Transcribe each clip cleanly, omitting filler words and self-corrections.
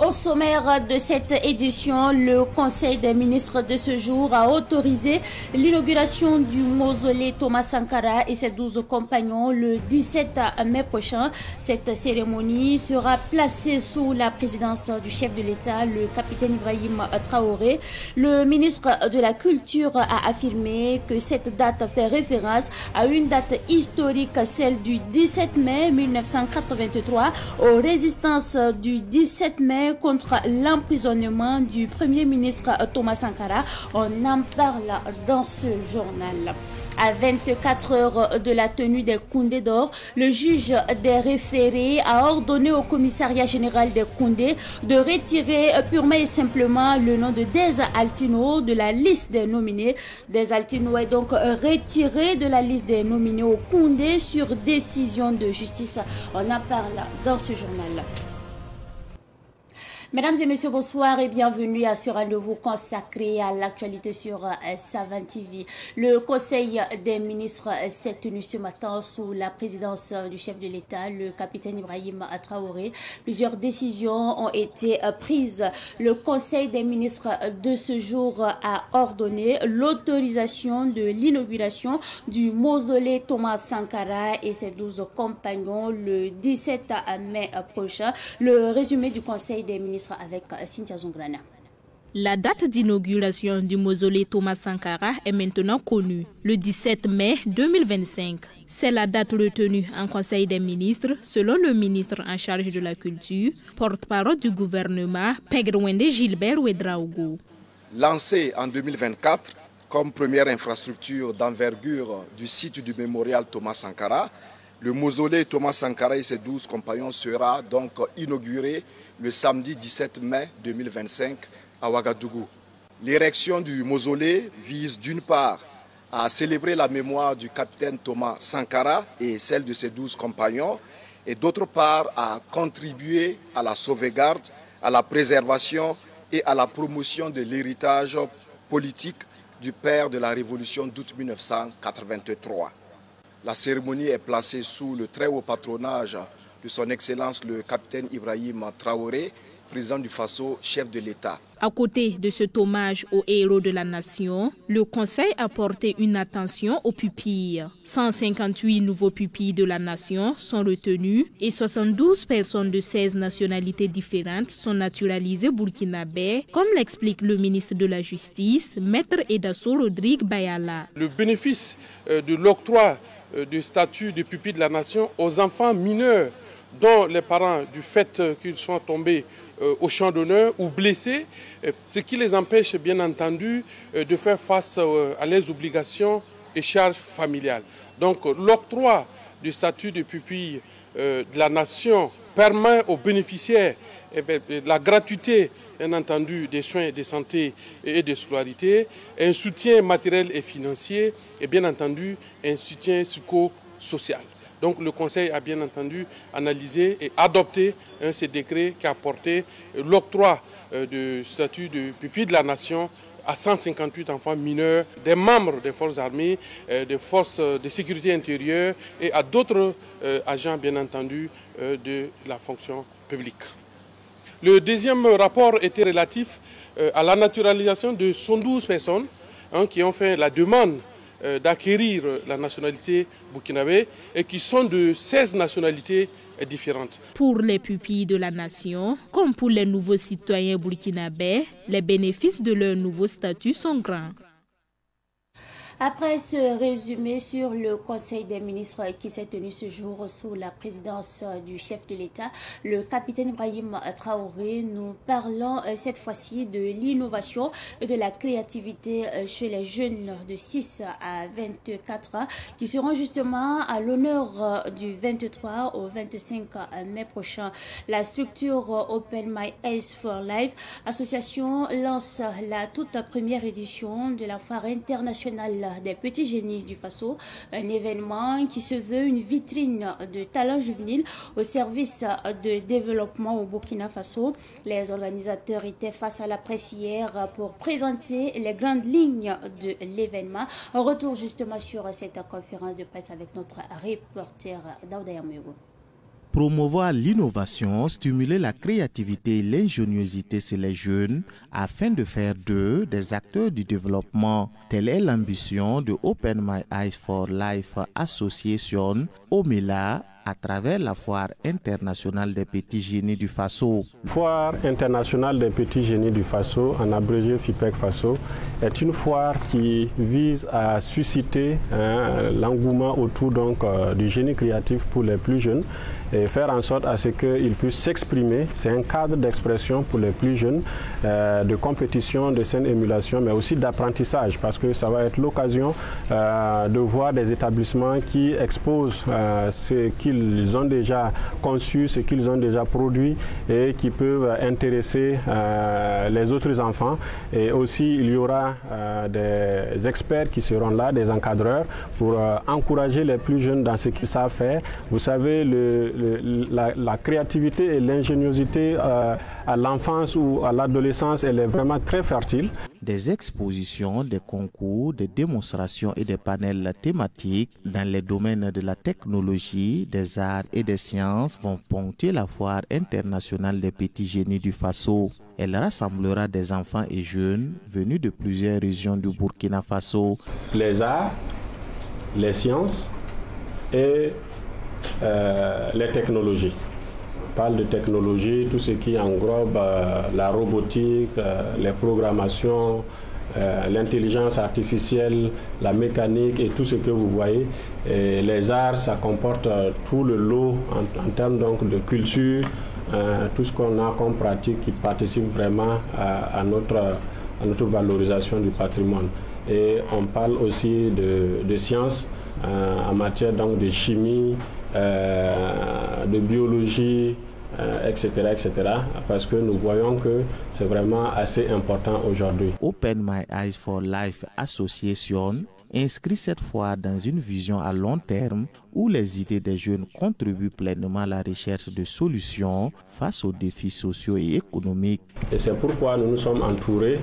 Au sommaire de cette édition, le Conseil des ministres de ce jour a autorisé l'inauguration du mausolée Thomas Sankara et ses 12 compagnons le 17 mai prochain. Cette cérémonie sera placée sous la présidence du chef de l'État, le capitaine Ibrahim Traoré. Le ministre de la Culture a affirmé que cette date fait référence à une date historique, celle du 17 mai 1983, aux résistances du 17 mai contre l'emprisonnement du Premier ministre Thomas Sankara. On en parle dans ce journal. À 24 heures de la tenue des Koundé d'or, le juge des référés a ordonné au commissariat général des Koundé de retirer purement et simplement le nom de Dez Altino de la liste des nominés. Dez Altino est donc retiré de la liste des nominés au Koundé sur décision de justice. On en parle dans ce journal. Mesdames et messieurs, bonsoir et bienvenue à ce rendez-vous consacré à l'actualité sur Savan TV. Le Conseil des ministres s'est tenu ce matin sous la présidence du chef de l'État, le capitaine Ibrahim Traoré. Plusieurs décisions ont été prises. Le Conseil des ministres de ce jour a ordonné l'autorisation de l'inauguration du mausolée Thomas Sankara et ses 12 compagnons le 17 mai prochain. Le résumé du Conseil des ministres avec Cynthia Zungrana. La date d'inauguration du mausolée Thomas Sankara est maintenant connue, le 17 mai 2025. C'est la date retenue en Conseil des ministres, selon le ministre en charge de la culture, porte-parole du gouvernement, Pegwende Gilbert Ouedraogo. Lancé en 2024 comme première infrastructure d'envergure du site du mémorial Thomas Sankara, le mausolée Thomas Sankara et ses 12 compagnons sera donc inauguré le samedi 17 mai 2025 à Ouagadougou. L'érection du mausolée vise d'une part à célébrer la mémoire du capitaine Thomas Sankara et celle de ses 12 compagnons et d'autre part à contribuer à la sauvegarde, à la préservation et à la promotion de l'héritage politique du père de la révolution d'août 1983. La cérémonie est placée sous le très haut patronage de son Excellence le capitaine Ibrahim Traoré, président du Faso, chef de l'État. À côté de cet hommage aux héros de la nation, le Conseil a porté une attention aux pupilles. 158 nouveaux pupilles de la nation sont retenus et 72 personnes de 16 nationalités différentes sont naturalisées burkinabè, comme l'explique le ministre de la Justice, Maître Edasso Rodrigue Bayala. Le bénéfice de l'octroi du statut de pupille de la nation aux enfants mineurs dont les parents, du fait qu'ils sont tombés au champ d'honneur ou blessés, ce qui les empêche bien entendu de faire face à leurs obligations et charges familiales. Donc l'octroi du statut de pupille de la nation permet aux bénéficiaires la gratuité, bien entendu, des soins de santé et de scolarité, un soutien matériel et financier et bien entendu un soutien psychosocial. Donc le Conseil a bien entendu analysé et adopté ce décret qui a porté l'octroi du statut de pupille de la nation à 158 enfants mineurs, des membres des forces armées, des forces de sécurité intérieure et à d'autres agents bien entendu de la fonction publique. Le deuxième rapport était relatif à la naturalisation de 112 personnes qui ont fait la demande d'acquérir la nationalité burkinabé et qui sont de 16 nationalités différentes. Pour les pupilles de la nation, comme pour les nouveaux citoyens burkinabés, les bénéfices de leur nouveau statut sont grands. Après ce résumé sur le Conseil des ministres qui s'est tenu ce jour sous la présidence du chef de l'État, le capitaine Ibrahim Traoré, nous parlons cette fois-ci de l'innovation et de la créativité chez les jeunes de 6 à 24 ans qui seront justement à l'honneur du 23 au 25 mai prochain. La structure Open My Eyes for Life association lance la toute première édition de la foire internationale des petits génies du Faso, un événement qui se veut une vitrine de talents juvéniles au service de développement au Burkina Faso. Les organisateurs étaient face à la presse hier pour présenter les grandes lignes de l'événement. On retourne justement sur cette conférence de presse avec notre reporter Daouda Yamego. Promouvoir l'innovation, stimuler la créativité et l'ingéniosité chez les jeunes afin de faire d'eux des acteurs du développement. Telle est l'ambition de Open My Eyes for Life Association, OMILA, à travers la Foire internationale des petits génies du Faso. Foire internationale des petits génies du Faso, en abrégé FIPEC Faso, est une foire qui vise à susciter l'engouement autour du génie créatif pour les plus jeunes et faire en sorte à ce qu'ils puissent s'exprimer. C'est un cadre d'expression pour les plus jeunes, de compétition, de saine émulation, mais aussi d'apprentissage, parce que ça va être l'occasion de voir des établissements qui exposent ce qu'ils ont déjà conçu, ce qu'ils ont déjà produit et qui peuvent intéresser les autres enfants. Et aussi, il y aura des experts qui seront là, des encadreurs, pour encourager les plus jeunes dans ce qu'ils savent faire. Vous savez, la créativité et l'ingéniosité à l'enfance ou à l'adolescence, elle est vraiment très fertile. Des expositions, des concours, des démonstrations et des panels thématiques dans les domaines de la technologie, des arts et des sciences vont ponctuer la Foire internationale des petits génies du Faso. Elle rassemblera des enfants et jeunes venus de plusieurs régions du Burkina Faso. Les arts, les sciences et les technologies. On parle de technologie, tout ce qui englobe la robotique, les programmations, l'intelligence artificielle, la mécanique et tout ce que vous voyez. Et les arts, ça comporte tout le lot en termes donc, de culture, tout ce qu'on a comme pratique qui participe vraiment à notre valorisation du patrimoine. Et on parle aussi de sciences en matière donc, de chimie, de biologie, etc., parce que nous voyons que c'est vraiment assez important aujourd'hui. Open My Eyes for Life Association inscrit cette fois dans une vision à long terme où les idées des jeunes contribuent pleinement à la recherche de solutions face aux défis sociaux et économiques. Et c'est pourquoi nous nous sommes entourés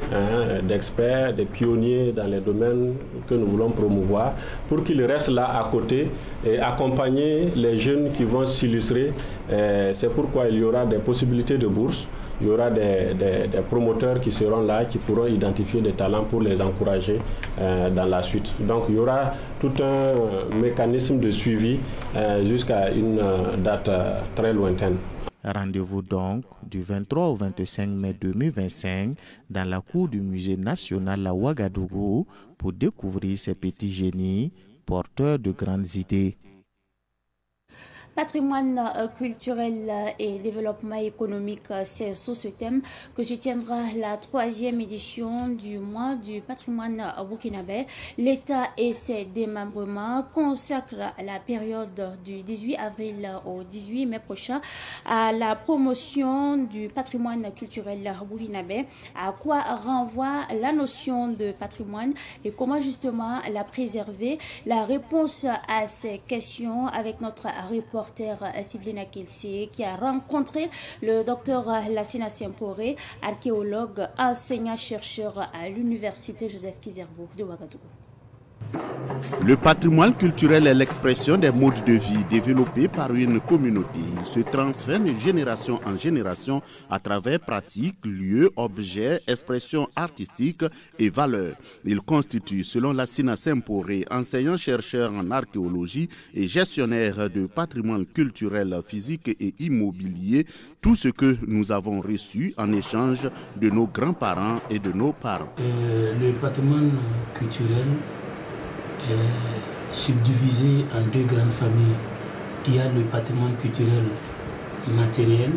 d'experts, de pionniers dans les domaines que nous voulons promouvoir pour qu'ils restent là à côté et accompagner les jeunes qui vont s'illustrer. C'est pourquoi il y aura des possibilités de bourse. Il y aura des promoteurs qui seront là, qui pourront identifier des talents pour les encourager dans la suite. Donc il y aura tout un mécanisme de suivi jusqu'à une date très lointaine. Rendez-vous donc du 23 au 25 mai 2025 dans la cour du musée national à Ouagadougou pour découvrir ces petits génies porteurs de grandes idées. Patrimoine culturel et développement économique, c'est sous ce thème que se tiendra la 3e édition du mois du patrimoine burkinabé. L'État et ses démembrements consacrent la période du 18 avril au 18 mai prochain à la promotion du patrimoine culturel burkinabé. À quoi renvoie la notion de patrimoine et comment justement la préserver? La réponse à ces questions avec notre reporter Siblina Kilsi qui a rencontré le docteur Lassina Semporé, archéologue, enseignant-chercheur à l'université Joseph Kizerbo de Ouagadougou. Le patrimoine culturel est l'expression des modes de vie développés par une communauté. Il se transfère de génération en génération à travers pratiques, lieux, objets, expressions artistiques et valeurs. Il constitue, selon Lassina Semporé, enseignant-chercheur en archéologie et gestionnaire de patrimoine culturel, physique et immobilier, tout ce que nous avons reçu en échange de nos grands-parents et de nos parents. Le patrimoine culturel est subdivisé en deux grandes familles. Il y a le patrimoine culturel matériel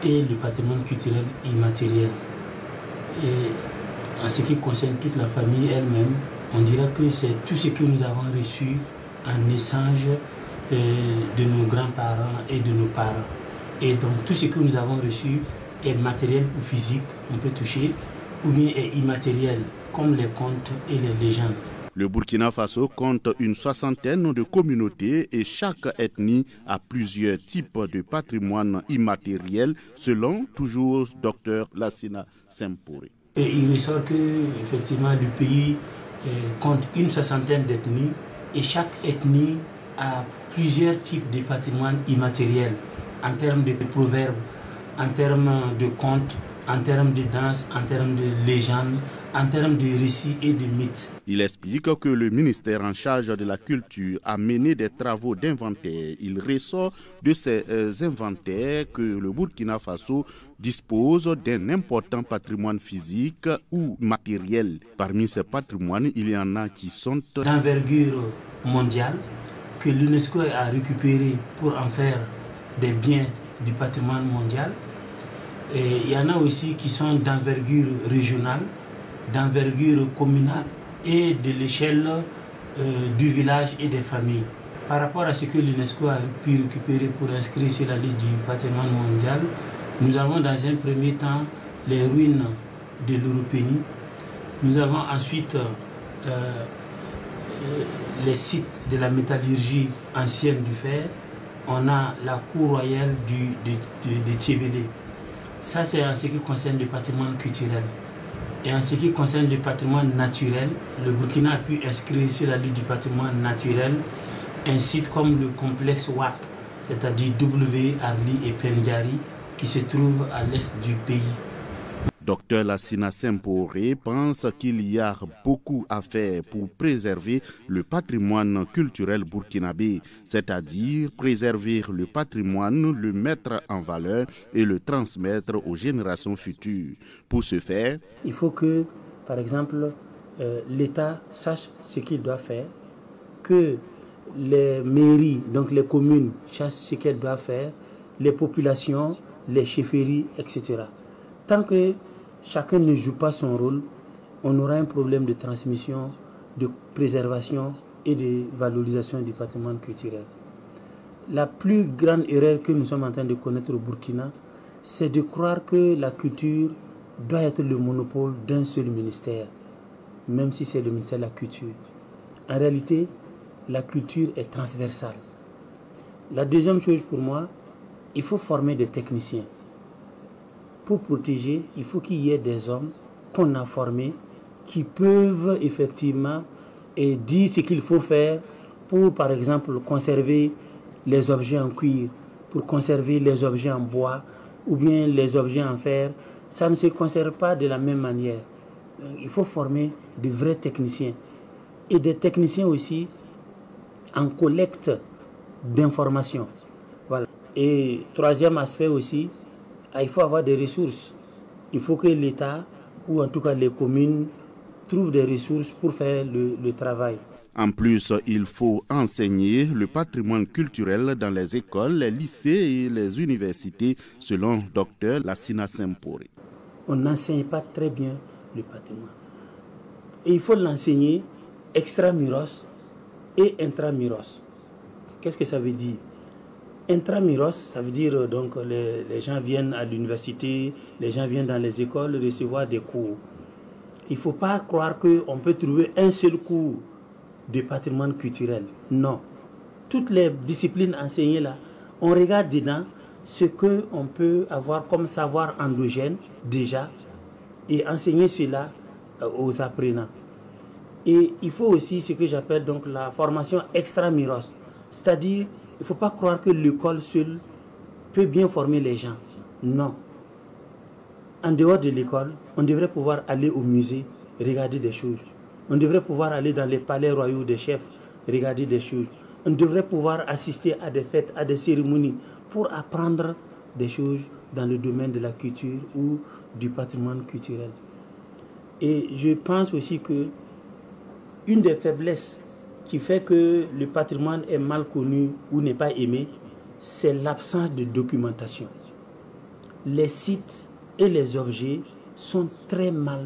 et le patrimoine culturel immatériel. Et en ce qui concerne toute la famille elle-même, on dira que c'est tout ce que nous avons reçu en échange de nos grands-parents et de nos parents. Et donc tout ce que nous avons reçu est matériel ou physique, on peut toucher, ou bien est immatériel, comme les contes et les légendes. Le Burkina Faso compte une 60aine de communautés et chaque ethnie a plusieurs types de patrimoine immatériel, selon toujours Dr Lassina Semporé. Et il ressort que effectivement le pays compte une 60aine d'ethnies et chaque ethnie à plusieurs types de patrimoine immatériel, en termes de proverbes, en termes de contes, en termes de danse, en termes de légendes, en termes de récits et de mythes. Il explique que le ministère en charge de la culture a mené des travaux d'inventaire. Il ressort de ces inventaires que le Burkina Faso dispose d'un important patrimoine physique ou matériel. Parmi ces patrimoines, il y en a qui sont d'envergure mondiale, que l'UNESCO a récupéré pour en faire des biens du patrimoine mondial. Et il y en a aussi qui sont d'envergure régionale, d'envergure communale et de l'échelle du village et des familles. Par rapport à ce que l'UNESCO a pu récupérer pour inscrire sur la liste du patrimoine mondial, nous avons dans un premier temps les ruines de l'Europénie. Nous avons ensuite les sites de la métallurgie ancienne du fer. On a la cour royale de Thiébédé. Ça, c'est en ce qui concerne le patrimoine culturel. Et en ce qui concerne le patrimoine naturel, le Burkina a pu inscrire sur la liste du patrimoine naturel un site comme le complexe WAP, c'est-à-dire W, Arli et Pendjari, qui se trouve à l'est du pays. Dr Lassina Semporé pense qu'il y a beaucoup à faire pour préserver le patrimoine culturel burkinabé, c'est-à-dire préserver le patrimoine, le mettre en valeur et le transmettre aux générations futures. Pour ce faire, il faut que, par exemple, l'État sache ce qu'il doit faire, que les mairies, donc les communes, sachent ce qu'elles doivent faire, les populations, les chefferies, etc. Tant que chacun ne joue pas son rôle, on aura un problème de transmission, de préservation et de valorisation du patrimoine culturel. La plus grande erreur que nous sommes en train de connaître au Burkina, c'est de croire que la culture doit être le monopole d'un seul ministère, même si c'est le ministère de la Culture. En réalité, la culture est transversale. La deuxième chose pour moi, il faut former des techniciens. Pour protéger, il faut qu'il y ait des hommes qu'on a formés qui peuvent effectivement dire ce qu'il faut faire pour, par exemple, conserver les objets en cuir, pour conserver les objets en bois ou bien les objets en fer. Ça ne se conserve pas de la même manière. Il faut former de vrais techniciens et des techniciens aussi en collecte d'informations. Voilà. Et troisième aspect aussi, il faut avoir des ressources. Il faut que l'État, ou en tout cas les communes, trouvent des ressources pour faire le travail. En plus, il faut enseigner le patrimoine culturel dans les écoles, les lycées et les universités, selon Dr Lassina Semporé. On n'enseigne pas très bien le patrimoine. Et il faut l'enseigner extramuros et intramuros. Qu'est-ce que ça veut dire? Intramuros, ça veut dire donc les gens viennent à l'université, les gens viennent dans les écoles recevoir des cours. Il ne faut pas croire qu'on peut trouver un seul cours de patrimoine culturel. Non. Toutes les disciplines enseignées là, on regarde dedans ce qu'on peut avoir comme savoir endogène déjà et enseigner cela aux apprenants. Et il faut aussi ce que j'appelle donc la formation extramuros, c'est-à-dire il ne faut pas croire que l'école seule peut bien former les gens. Non. En dehors de l'école, on devrait pouvoir aller au musée, regarder des choses. On devrait pouvoir aller dans les palais royaux des chefs, regarder des choses. On devrait pouvoir assister à des fêtes, à des cérémonies, pour apprendre des choses dans le domaine de la culture ou du patrimoine culturel. Et je pense aussi que une des faiblesses qui fait que le patrimoine est mal connu ou n'est pas aimé, c'est l'absence de documentation. Les sites et les objets sont très mal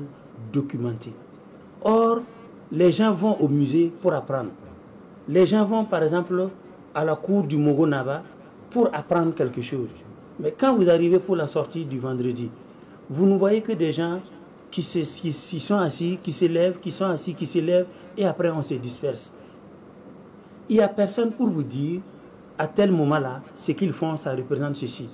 documentés. Or, les gens vont au musée pour apprendre. Les gens vont par exemple à la cour du Mogo Naba pour apprendre quelque chose. Mais quand vous arrivez pour la sortie du vendredi, vous ne voyez que des gens qui sont assis, qui se lèvent, qui sont assis, qui se lèvent, et après on se disperse. Il n'y a personne pour vous dire, à tel moment-là, ce qu'ils font, ça représente ceci.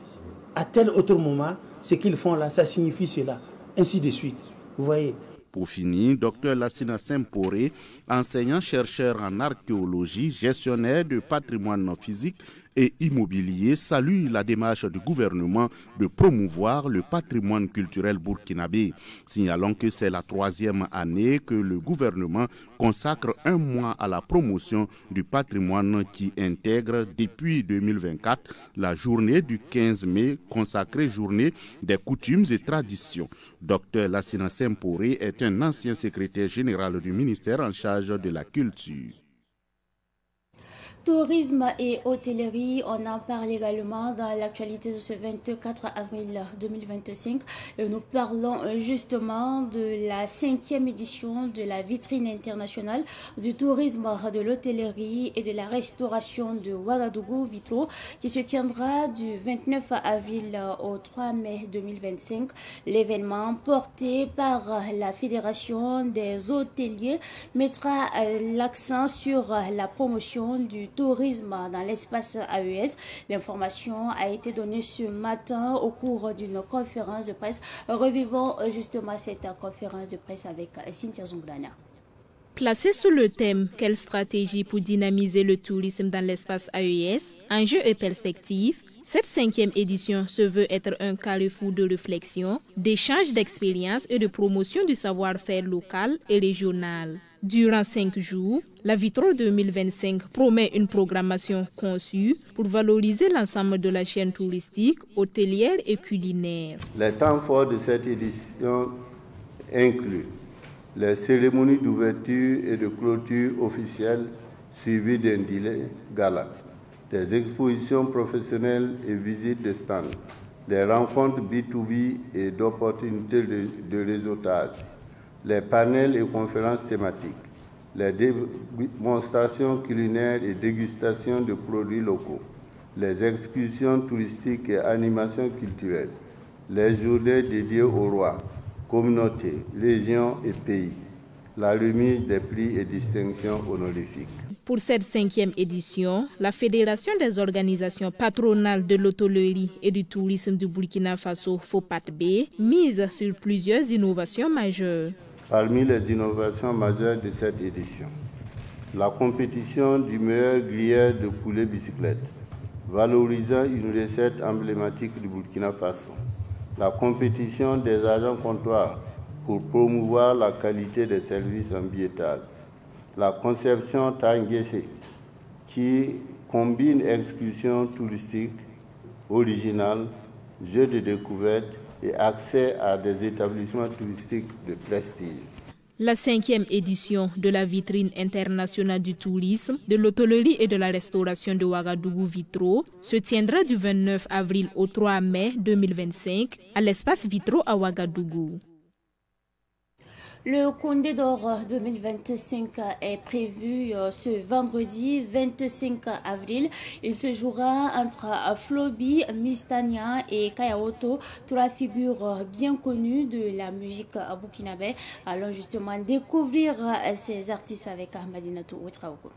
À tel autre moment, ce qu'ils font là, ça signifie cela. Ainsi de suite. Vous voyez. Pour finir, Dr Lassina Semporé, enseignant-chercheur en archéologie, gestionnaire de patrimoine physique et immobilier, salue la démarche du gouvernement de promouvoir le patrimoine culturel burkinabé. Signalons que c'est la 3e année que le gouvernement consacre un mois à la promotion du patrimoine qui intègre depuis 2024 la journée du 15 mai consacrée journée des coutumes et traditions. Dr Lassina Semporé est un ancien secrétaire général du ministère en charge de la culture. Tourisme et hôtellerie, on en parle également dans l'actualité de ce 24 avril 2025. Nous parlons justement de la 5e édition de la vitrine internationale du tourisme, de l'hôtellerie et de la restauration de Ouagadougou Vitro qui se tiendra du 29 avril au 3 mai 2025. L'événement porté par la Fédération des hôteliers mettra l'accent sur la promotion du tourisme dans l'espace AES. L'information a été donnée ce matin au cours d'une conférence de presse. Revivons justement cette conférence de presse avec Cynthia Zungrana. Placé sous le thème « Quelle stratégie pour dynamiser le tourisme dans l'espace AES ? Enjeux et perspectives », cette 5e édition se veut être un carrefour de réflexion, d'échange d'expériences et de promotion du savoir-faire local et régional. Durant 5 jours, la Vitro 2025 promet une programmation conçue pour valoriser l'ensemble de la chaîne touristique, hôtelière et culinaire. Les temps forts de cette édition incluent les cérémonies d'ouverture et de clôture officielles suivies d'un dîner gala, des expositions professionnelles et visites de stands, des rencontres B2B et d'opportunités de réseautage, les panels et conférences thématiques, les démonstrations culinaires et dégustations de produits locaux, les excursions touristiques et animations culturelles, les journées dédiées aux rois, communautés, régions et pays, la remise des prix et distinctions honorifiques. Pour cette 5e édition, la Fédération des organisations patronales de l'hôtellerie et du tourisme du Burkina Faso, FOPATB, mise sur plusieurs innovations majeures. Parmi les innovations majeures de cette édition, la compétition du meilleur grilleur de poulet bicyclette, valorisant une recette emblématique du Burkina Faso. La compétition des agents comptoirs pour promouvoir la qualité des services en billetage. La conception Tanguessé qui combine excursions touristiques originales, jeux de découverte et accès à des établissements touristiques de prestige. La 5e édition de la vitrine internationale du tourisme, de l'hôtellerie et de la restauration de Ouagadougou Vitro se tiendra du 29 avril au 3 mai 2025 à l'espace Vitro à Ouagadougou. Le Condé d'Or 2025 est prévu ce vendredi 25 avril. Il se jouera entre Flobi, Mistania et Kayaoto, 3 figures bien connues de la musique burkinabé. Allons justement découvrir ces artistes avec Ahmadinatou Ouetraogo.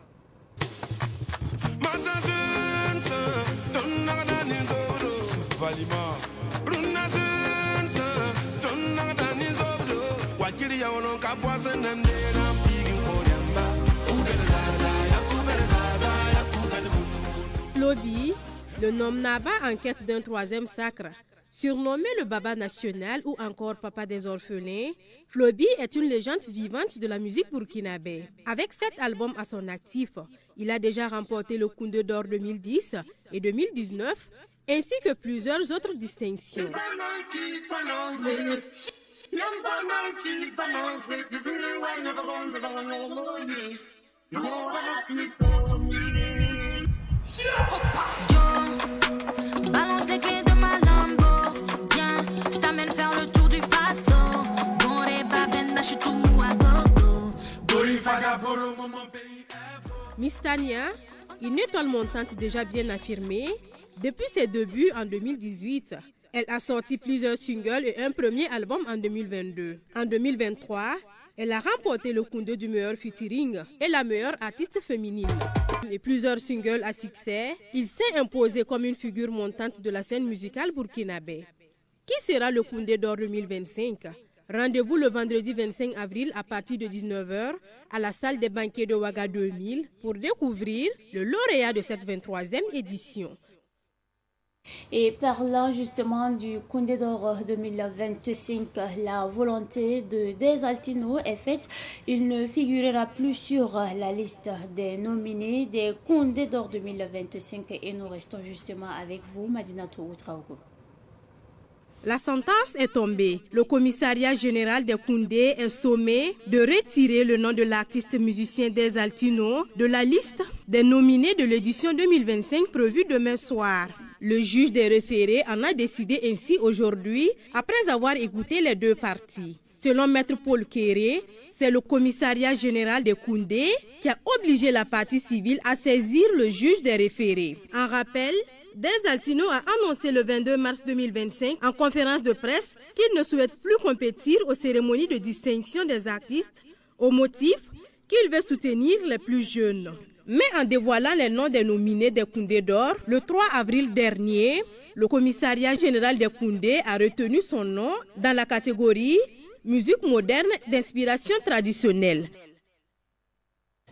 Flobi, le nom Naba en quête d'un 3e sacre. Surnommé le Baba national ou encore Papa des orphelins, Flobi est une légende vivante de la musique burkinabé. Avec 7 albums à son actif, il a déjà remporté le Koundé d'Or 2010 et 2019, ainsi que plusieurs autres distinctions. Balance les clés de ma Lambo. Viens, je t'amène faire le tour du Faso. Bon, les babènes, je suis tout mou à gogo. Mistania, une étoile montante déjà bien affirmée, depuis ses débuts en 2018. Elle a sorti plusieurs singles et un premier album en 2022. En 2023, elle a remporté le Koundé du meilleur featuring et la meilleure artiste féminine. Et plusieurs singles à succès, il s'est imposé comme une figure montante de la scène musicale burkinabé. Qui sera le Koundé d'Or 2025? Rendez-vous le vendredi 25 avril à partir de 19h à la salle des banquets de Ouaga 2000 pour découvrir le lauréat de cette 23e édition. Et parlant justement du Koundé d'Or 2025, la volonté de Desaltino est faite. Il ne figurera plus sur la liste des nominés des Koundé d'Or 2025 et nous restons justement avec vous, Madinatou Outraogo. La sentence est tombée. Le commissariat général des Koundé est sommé de retirer le nom de l'artiste musicien Desaltino de la liste des nominés de l'édition 2025 prévue demain soir. Le juge des référés en a décidé ainsi aujourd'hui après avoir écouté les deux parties. Selon Maître Paul Kéré, c'est le commissariat général des Koundé qui a obligé la partie civile à saisir le juge des référés. En rappel, Desaltino a annoncé le 22 mars 2025 en conférence de presse qu'il ne souhaite plus compétir aux cérémonies de distinction des artistes au motif qu'il veut soutenir les plus jeunes. Mais en dévoilant les noms des nominés des Koundé d'Or, le 3 avril dernier, le commissariat général des Koundé a retenu son nom dans la catégorie musique moderne d'inspiration traditionnelle.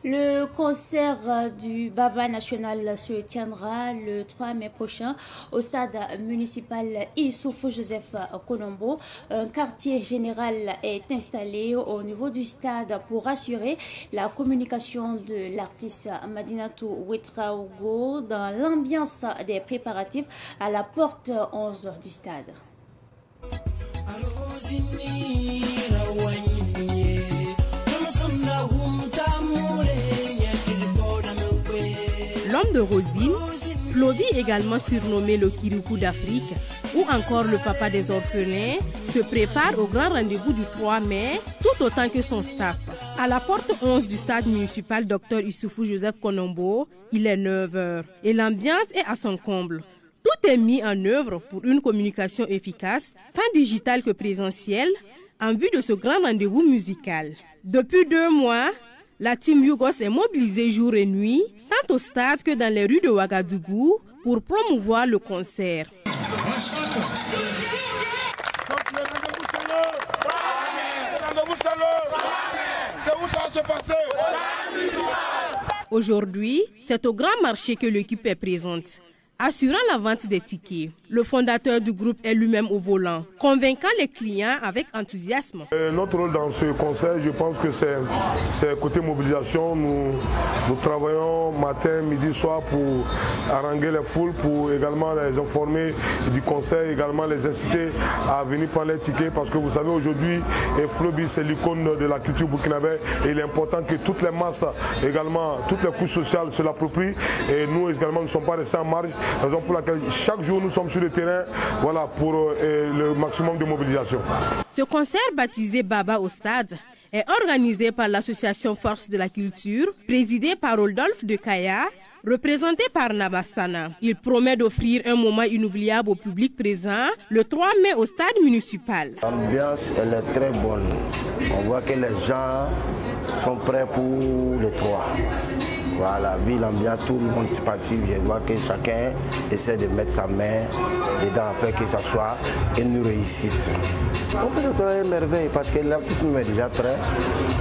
Le concert du Baba National se tiendra le 3 mai prochain au stade municipal Issoufou Joseph Konombo. Un quartier général est installé au niveau du stade pour assurer la communication de l'artiste Madinatou Ouetraogo dans l'ambiance des préparatifs à la porte 11 du stade. L'homme de Rosine, Floby également surnommé le Kirikou d'Afrique, ou encore le papa des orphelins, se prépare au grand rendez-vous du 3 mai, tout autant que son staff. À la porte 11 du stade municipal Dr Issoufou Joseph Konombo, il est 9h et l'ambiance est à son comble. Tout est mis en œuvre pour une communication efficace, tant digitale que présentielle, en vue de ce grand rendez-vous musical. Depuis 2 mois, la team Yougos est mobilisée jour et nuit, tant au stade que dans les rues de Ouagadougou, pour promouvoir le concert. Aujourd'hui, c'est au grand marché que l'équipe est présente, assurant la vente des tickets. Le fondateur du groupe est lui-même au volant, convainquant les clients avec enthousiasme. Notre rôle dans ce concert, je pense que c'est côté mobilisation. Nous travaillons matin, midi, soir pour haranguer les foules, pour également les informer du concert, également les inciter à venir prendre les tickets. Parce que vous savez, aujourd'hui, Floby, c'est l'icône de la culture burkinabé. Et il est important que toutes les masses, également, toutes les couches sociales se l'approprient. Et nous également ne sommes pas restés en marge. Raison pour laquelle chaque jour nous sommes sur le terrain, voilà, pour le maximum de mobilisation. Ce concert baptisé Baba au stade est organisé par l'association Force de la Culture, présidée par Rodolphe de Kaya, représenté par Nabassana. Il promet d'offrir un moment inoubliable au public présent le 3 mai au stade municipal. L'ambiance elle est très bonne. On voit que les gens sont prêts pour le 3. Voilà, vu l'ambiance, tout le monde participe. Je vois que chacun essaie de mettre sa main dedans afin que ça soit une réussite. On peut trouver une merveille parce que l'artiste est déjà prêt,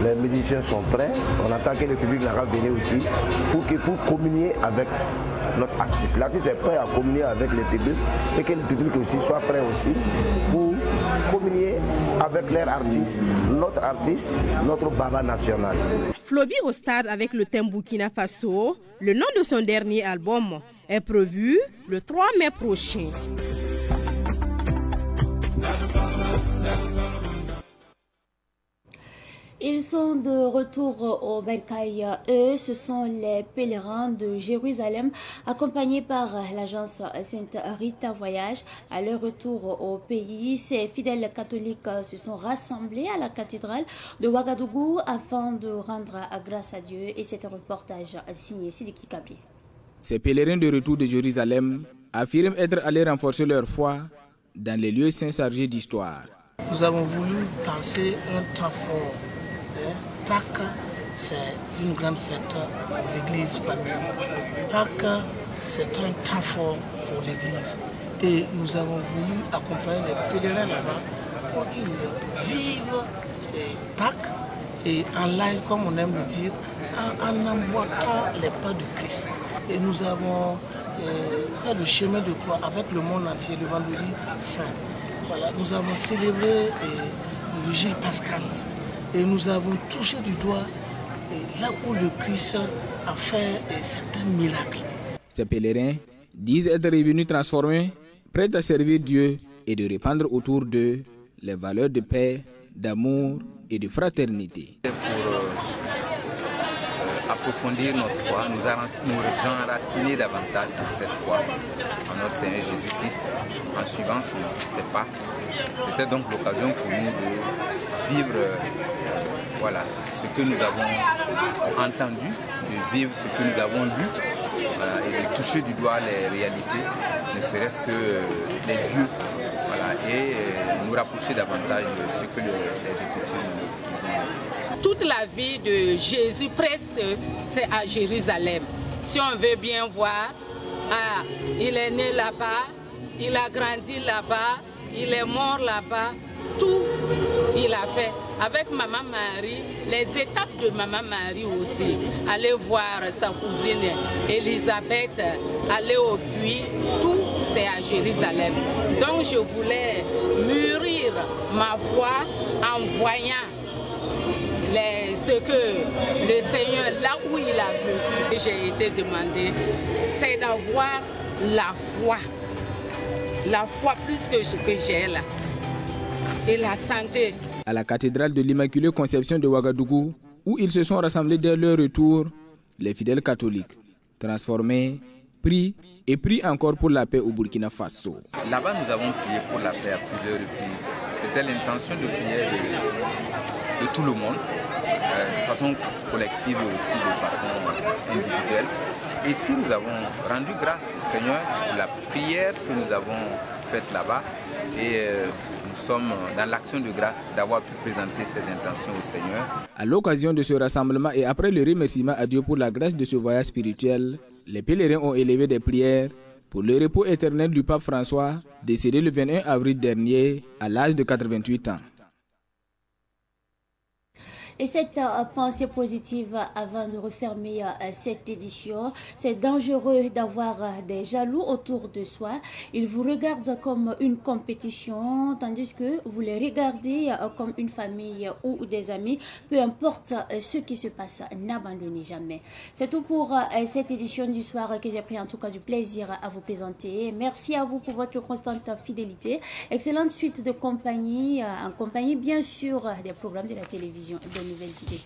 les musiciens sont prêts. On attend que le public la venir aussi pour communier avec notre artiste. L'artiste est prêt à communier avec le public et que le public aussi soit prêt aussi pour communier avec leur artiste, notre Baba national. Floby au stade avec le thème Burkina Faso, le nom de son dernier album est prévu le 3 mai prochain. Ils sont de retour au Bercail. Eux, ce sont les pèlerins de Jérusalem, accompagnés par l'agence Sainte Rita Voyage. À leur retour au pays, ces fidèles catholiques se sont rassemblés à la cathédrale de Ouagadougou afin de rendre grâce à Dieu. Et c'est un reportage signé Sidiki Kabli. Ces pèlerins de retour de Jérusalem affirment être allés renforcer leur foi dans les lieux saints chargés d'histoire. Nous avons voulu passer un temps fort. Pâques, c'est une grande fête pour l'église famille. Pâques, c'est un temps fort pour l'église. Et nous avons voulu accompagner les pèlerins là-bas pour qu'ils vivent Pâques et en live, comme on aime le dire, en emboîtant les pas de Christ. Et nous avons fait le chemin de croix avec le monde entier le vendredi saint. Voilà, nous avons célébré le vigile pascal et nous avons touché du doigt là où le Christ a fait certains miracles. Ces pèlerins disent être revenus transformés, prêts à servir Dieu et de répandre autour d'eux les valeurs de paix, d'amour et de fraternité. Pour approfondir notre foi, nous enraciner davantage dans cette foi en notre Seigneur Jésus-Christ en suivant ses pas. C'était donc l'occasion pour nous de vivre ce que nous avons entendu, de vivre ce que nous avons lu et de toucher du doigt les réalités, ne serait-ce que les lieux et nous rapprocher davantage de ce que les Écritures nous ont dit. Toute la vie de Jésus, presque, c'est à Jérusalem. Si on veut bien voir, il est né là-bas, il a grandi là-bas, il est mort là-bas, tout il a fait. Avec Maman Marie, les étapes de Maman Marie aussi. Aller voir sa cousine Elisabeth, aller au puits, tout c'est à Jérusalem. Donc je voulais mûrir ma foi en voyant ce que le Seigneur, là où il a vécu, j'ai été demandé, c'est d'avoir la foi plus que ce que j'ai là, et la santé. À la cathédrale de l'Immaculée Conception de Ouagadougou, où ils se sont rassemblés dès leur retour, les fidèles catholiques, transformés, prient et prient encore pour la paix au Burkina Faso. Là-bas, nous avons prié pour la paix à plusieurs reprises. C'était l'intention de prière de tout le monde, de façon collective et aussi de façon individuelle. Et ici, nous avons rendu grâce au Seigneur pour la prière que nous avons faite là-bas. Et nous sommes dans l'action de grâce d'avoir pu présenter ces intentions au Seigneur. À l'occasion de ce rassemblement et après le remerciement à Dieu pour la grâce de ce voyage spirituel, les pèlerins ont élevé des prières pour le repos éternel du pape François, décédé le 21 avril dernier à l'âge de 88 ans. Et cette pensée positive avant de refermer cette édition, c'est dangereux d'avoir des jaloux autour de soi. Ils vous regardent comme une compétition, tandis que vous les regardez comme une famille ou des amis. Peu importe ce qui se passe, n'abandonnez jamais. C'est tout pour cette édition du soir que j'ai pris en tout cas du plaisir à vous présenter. Merci à vous pour votre constante fidélité. Excellente suite de compagnie, en compagnie bien sûr des programmes de la télévision. De nouvelles idées.